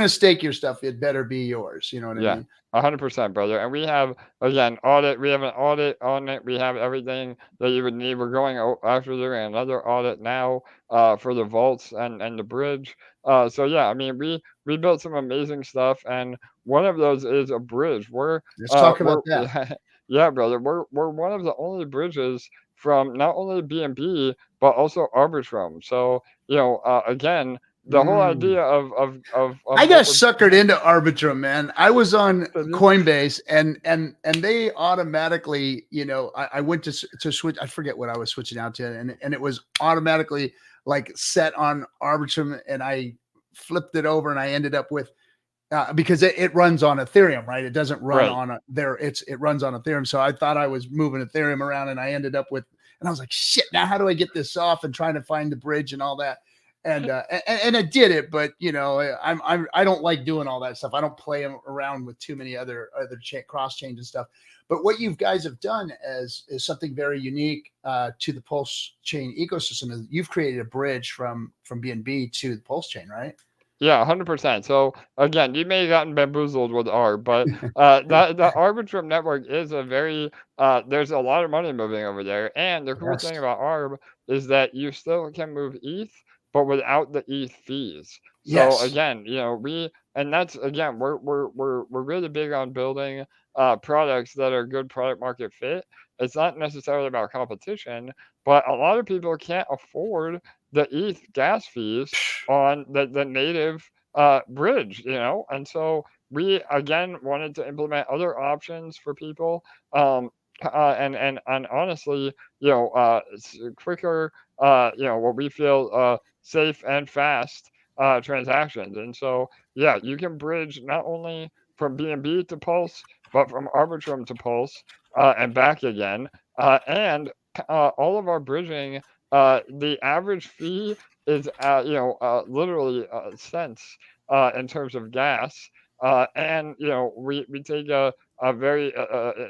S1: to stake your stuff, it better be yours. You know what I
S2: Yeah,
S1: mean?
S2: 100%, brother. And we have, again, audit. We have an audit on it. We have everything that you would need. We're going after doing another audit now for the vaults and the bridge. So yeah, I mean, we built some amazing stuff, and one of those is a bridge.
S1: Let's talk about
S2: We're
S1: that.
S2: yeah, brother. We're one of the only bridges from not only BNB but also Arbitrum. So again, the whole
S1: Mm.
S2: idea of
S1: I got
S2: what we're
S1: suckered into Arbitrum, man. I was on
S2: doing.
S1: Coinbase, and they automatically, I went to switch. I forget what I was switching out to, and it was automatically like set on Arbitrum, and I flipped it over, and I ended up with because it runs on Ethereum, right? It doesn't run
S2: Right.
S1: on it runs on Ethereum. So I thought I was moving Ethereum around, and I ended up with, and I was like, shit, now how do I get this off? And trying to find the bridge and all that. And I did it, but I don't like doing all that stuff. I don't play around with too many other cross chains and stuff. But what you guys have done is something very unique to the Pulse chain ecosystem. Is you've created a bridge from BNB to the Pulse chain, right?
S2: Yeah, 100%. So again, you may have gotten bamboozled with ARB, but the Arbitrum network is a very there's a lot of money moving over there. And the cool thing
S1: Yes.
S2: about ARB is that you still can move ETH, but without the ETH fees. So
S1: Yes.
S2: again, and that's again, we're really big on building products that are good product market fit. It's not necessarily about competition, but a lot of people can't afford the ETH gas fees on the native bridge, and so we again wanted to implement other options for people, and honestly, quicker, what we feel safe and fast transactions, and so yeah, you can bridge not only from BNB to Pulse, but from Arbitrum to Pulse and back again, and all of our bridging, the average fee is literally cents in terms of gas. And we take a very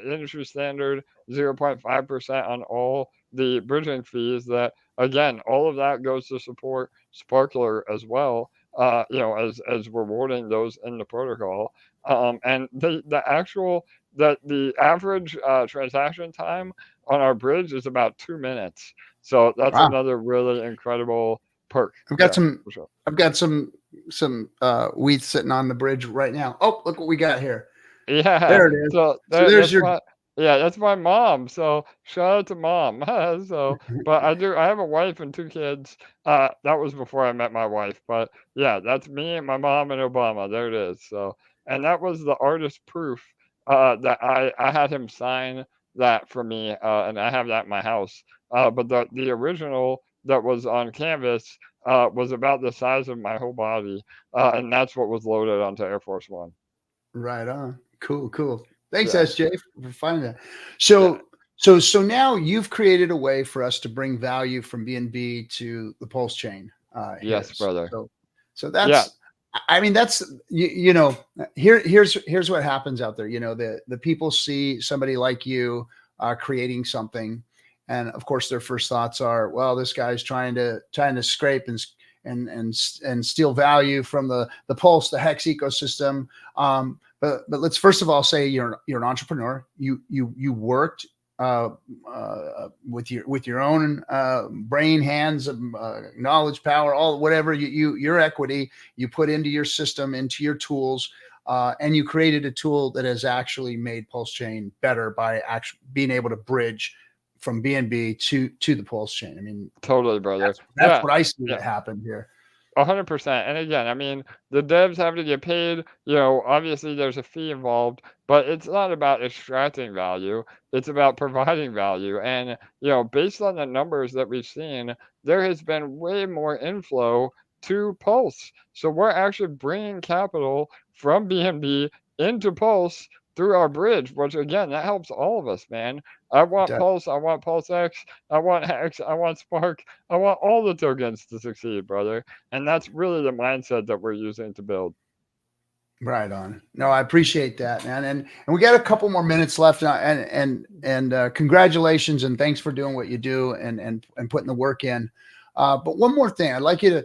S2: industry standard 0.5% on all the bridging fees. That again, all of that goes to support Sparkler as well. As rewarding those in the protocol. And the average transaction time on our bridge is about 2 minutes. So that's
S1: Wow.
S2: another really incredible perk.
S1: I've got
S2: Yeah,
S1: some
S2: for sure.
S1: I've got some wheat sitting on the bridge right now. Oh, look what we got here.
S2: Yeah,
S1: There it is.
S2: so
S1: So there's
S2: that's
S1: your
S2: my yeah, that's my mom, so shout out to mom. So but I have a wife and 2 kids. That was before I met my wife, but yeah, that's me, my mom, and Obama. There it is. So and that was the artist proof, that I had him sign that for me, and I have that in my house. But the original that was on canvas, was about the size of my whole body, and that's what was loaded onto Air Force One.
S1: right on. Cool, cool. Thanks,
S2: Yeah,
S1: SJ, for finding that.
S2: yeah.
S1: So now you've created a way for us to bring value from BNB to the Pulse chain here.
S2: Yes, brother.
S1: So
S2: Yeah,
S1: that's, I mean, that's here's what happens out there. The people see somebody like you creating something, and of course their first thoughts are, well, this guy's trying to scrape and steal value from the Pulse, the Hex ecosystem. But let's first of all say you're an entrepreneur. You worked with your own brain, hands, knowledge, power, all whatever your equity you put into your system, into your tools, and you created a tool that has actually made PulseChain better by actually being able to bridge from BNB to the PulseChain. I mean,
S2: totally, brother.
S1: that's
S2: Yeah,
S1: what I see
S2: yeah.
S1: that happened here.
S2: 100%. And again, I mean, the devs have to get paid. Obviously there's a fee involved, but it's not about extracting value. It's about providing value. And, based on the numbers that we've seen, there has been way more inflow to Pulse. So we're actually bringing capital from BNB into Pulse through our bridge, which again, that helps all of us, man. I want Pulse. I want Pulse X. I want Hex. I want Spark. I want all the tokens to succeed, brother. And that's really the mindset that we're using to build.
S1: Right on. No, I appreciate that, man. And we got a couple more minutes left. And congratulations and thanks for doing what you do and putting the work in. But one more thing, I'd like you to,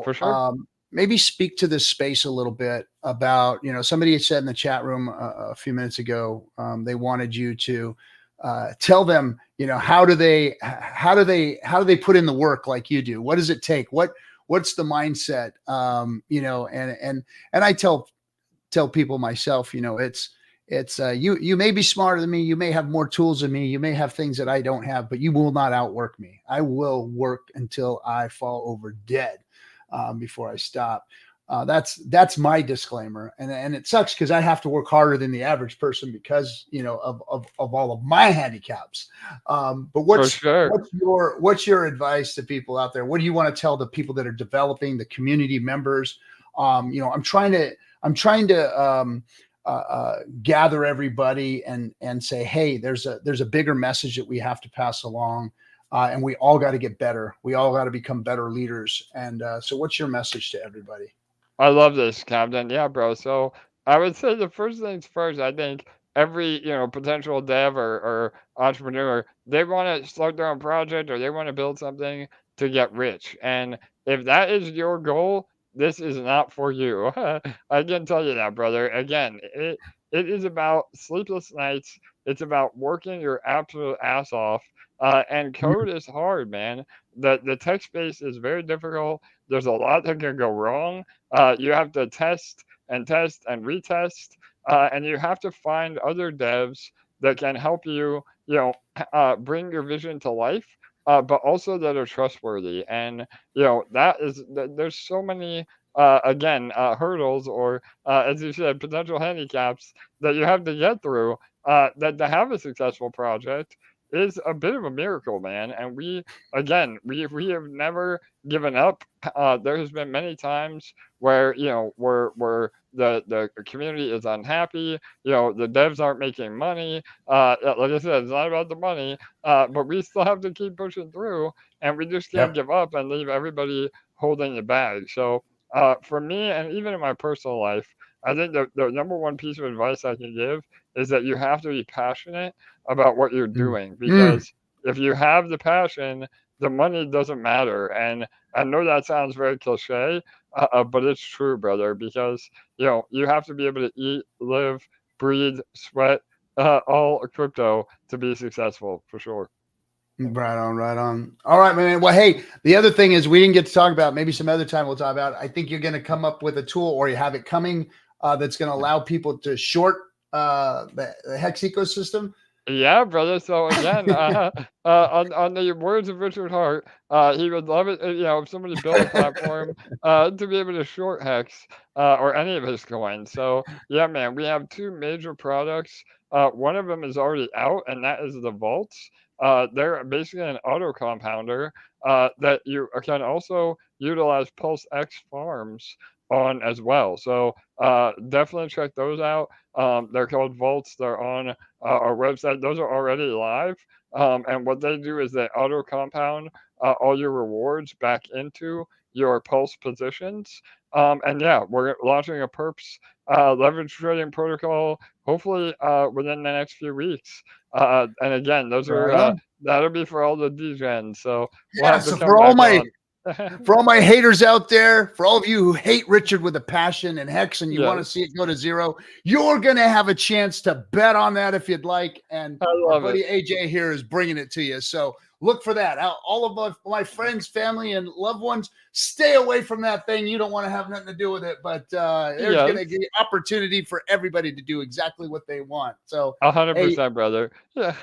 S2: For sure.
S1: maybe speak to this space a little bit about, somebody had said in the chat room a few minutes ago, they wanted you to tell them, how do they put in the work like you do? What does it take? What's the mindset? And I tell people myself, it's you may be smarter than me, you may have more tools than me, you may have things that I don't have, but you will not outwork me. I will work until I fall over dead before I stop. That's my disclaimer, and it sucks because I have to work harder than the average person because of all of my handicaps. But
S2: For sure.
S1: what's your advice to people out there? What do you want to tell the people that are developing, the community members? I'm trying to gather everybody and say, hey, there's a bigger message that we have to pass along. And we all got to get better. We all got to become better leaders. And so what's your message to everybody?
S2: I love this, Captain. Yeah, bro. So I would say the first things first, I think every, potential dev or entrepreneur, they want to start their own project or they want to build something to get rich. And if that is your goal, this is not for you. I can tell you that, brother. Again, it is about sleepless nights. It's about working your absolute ass off. And code is hard, man. The tech space is very difficult. There's a lot that can go wrong. You have to test and retest, and you have to find other devs that can help you, bring your vision to life, but also that are trustworthy. And there's so many again hurdles or as you said, potential handicaps that you have to get through. That to have a successful project is a bit of a miracle, man. And we have never given up. There has been many times where where the community is unhappy. The devs aren't making money. Like I said, it's not about the money, but we still have to keep pushing through, and we just can't
S1: Yep.
S2: give up and leave everybody holding the bag. So for me, and even in my personal life, I think the number one piece of advice I can give is that you have to be passionate about what you're
S1: Mm.
S2: doing, because if you have the passion, the money doesn't matter. And I know that sounds very cliche, but it's true, brother, because you have to be able to eat, live, breathe, sweat, all crypto to be successful, for sure.
S1: Right on, right on. All right, man. Well, hey, the other thing is we didn't get to talk about, maybe some other time we'll talk about. I think you're going to come up with a tool, or you have it coming, that's going to allow people to short the Hex ecosystem.
S2: Yeah, brother. So again, on the words of Richard Hart, he would love it, if somebody built a platform to be able to short Hex or any of his coins. So yeah, man, we have two major products. One of them is already out, and that is the vaults. They're basically an auto compounder that you can also utilize Pulse X farms on as well. So definitely check those out. They're called vaults. They're on our website. Those are already live. And what they do is they auto compound all your rewards back into your pulse positions. And yeah, we're launching a perps leverage trading protocol, hopefully within the next few weeks. And again, those are that'll be for all the degens. So we'll have to
S1: So
S2: come
S1: for all
S2: back
S1: my
S2: on.
S1: for all my haters out there, for all of you who hate Richard with a passion and Hex, and you want to
S2: Yes,
S1: see it go to zero, you're going to have a chance to bet on that if you'd like. And
S2: I
S1: our
S2: love
S1: buddy
S2: it.
S1: AJ here is bringing it to you. So look for that. All of my friends, family, and loved ones, stay away from that thing. You don't want to have nothing to do with it. But there's going to
S2: Yes,
S1: be opportunity for everybody to do exactly what they want. So, hey,
S2: 100%, brother. Yeah.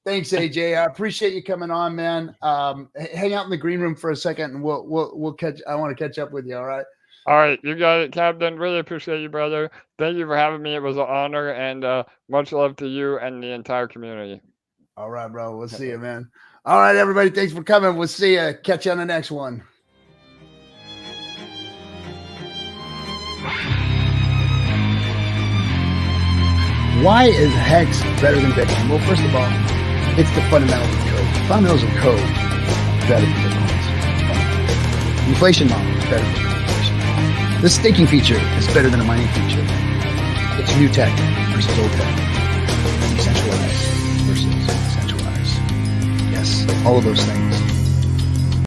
S1: thanks, AJ. I appreciate you coming on, man. Hang out in the green room for a second, and we'll catch. I want to catch up with you. All right.
S2: All right, you got it, Captain. Really appreciate you, brother. Thank you for having me. It was an honor, and much love to you and the entire community.
S1: All right, bro. We'll see you, man. All right, everybody. Thanks for coming. We'll see you. Catch you on the next one. Why is Hex better than Bitcoin? Well, first of all, it's the fundamentals of code. Fundamentals of code are better than Bitcoin's. Inflation model is better than inflation model. The staking feature is better than a mining feature. It's new tech versus old tech. Decentralized versus centralized. Yes, all of those things